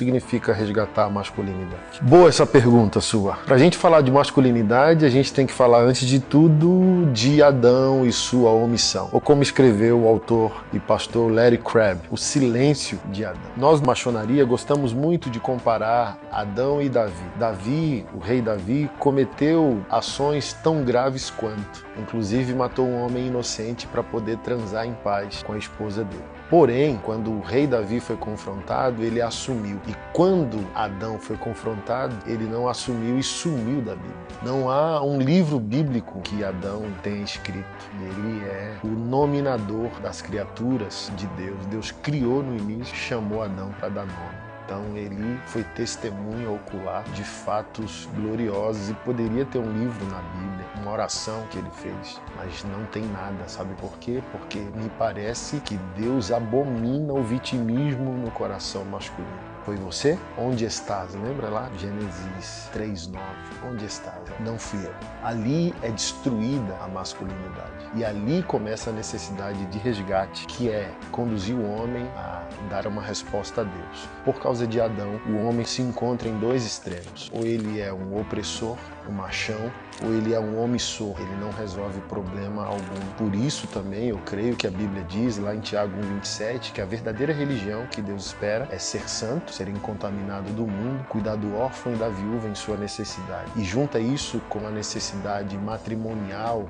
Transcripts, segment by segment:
significa resgatar a masculinidade? Boa essa pergunta sua. Pra gente falar de masculinidade, a gente tem que falar antes de tudo de Adão e sua omissão. Ou como escreveu o autor e pastor Larry Crabb, o silêncio de Adão. Nós, maçonaria, gostamos muito de comparar Adão e Davi. Davi, o rei Davi, cometeu ações tão graves quanto. Inclusive matou um homem inocente para poder transar em paz com a esposa dele. Porém, quando o rei Davi foi confrontado, ele assumiu. E quando Adão foi confrontado, ele não assumiu e sumiu da Bíblia. Não há um livro bíblico que Adão tenha escrito. E ele é o nominador das criaturas de Deus. Deus criou no início, chamou Adão para dar nome. Então ele foi testemunha ocular de fatos gloriosos e poderia ter um livro na Bíblia, uma oração que ele fez, mas não tem nada. Sabe por quê? Porque me parece que Deus abomina o vitimismo no coração masculino. Foi você? Onde estás? Lembra lá? Gênesis 3:9. Onde estás? Não fui eu. Ali é destruída a masculinidade. E ali começa a necessidade de resgate, que é conduzir o homem a dar uma resposta a Deus. Por causa de Adão, o homem se encontra em dois extremos. Ou ele é um opressor, um machão, ou ele é um omissor, ele não resolve problema algum. Por isso também eu creio que a Bíblia diz lá em Tiago 1:27 que a verdadeira religião que Deus espera é ser santo, ser incontaminado do mundo, cuidar do órfão e da viúva em sua necessidade. E junta isso com a necessidade matrimonial,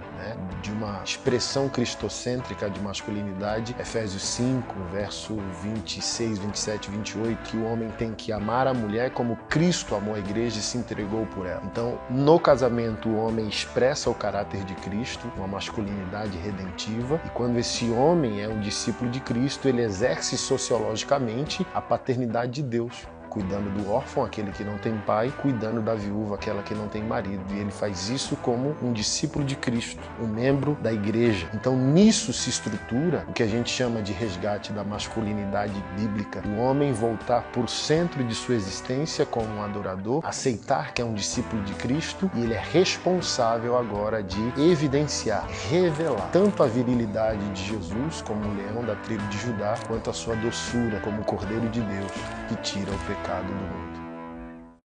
de uma expressão cristocêntrica de masculinidade, Efésios 5, verso 26, 27, 28, que o homem tem que amar a mulher como Cristo amou a igreja e se entregou por ela. Então, no casamento, o homem expressa o caráter de Cristo, uma masculinidade redentiva, e quando esse homem é um discípulo de Cristo, ele exerce sociologicamente a paternidade de Deus, cuidando do órfão, aquele que não tem pai, cuidando da viúva, aquela que não tem marido. E ele faz isso como um discípulo de Cristo, um membro da igreja. Então nisso se estrutura o que a gente chama de resgate da masculinidade bíblica. O homem voltar por centro de sua existência como um adorador, aceitar que é um discípulo de Cristo, e ele é responsável agora de evidenciar, revelar tanto a virilidade de Jesus como o leão da tribo de Judá, quanto a sua doçura como o Cordeiro de Deus que tira o pecado do mundo.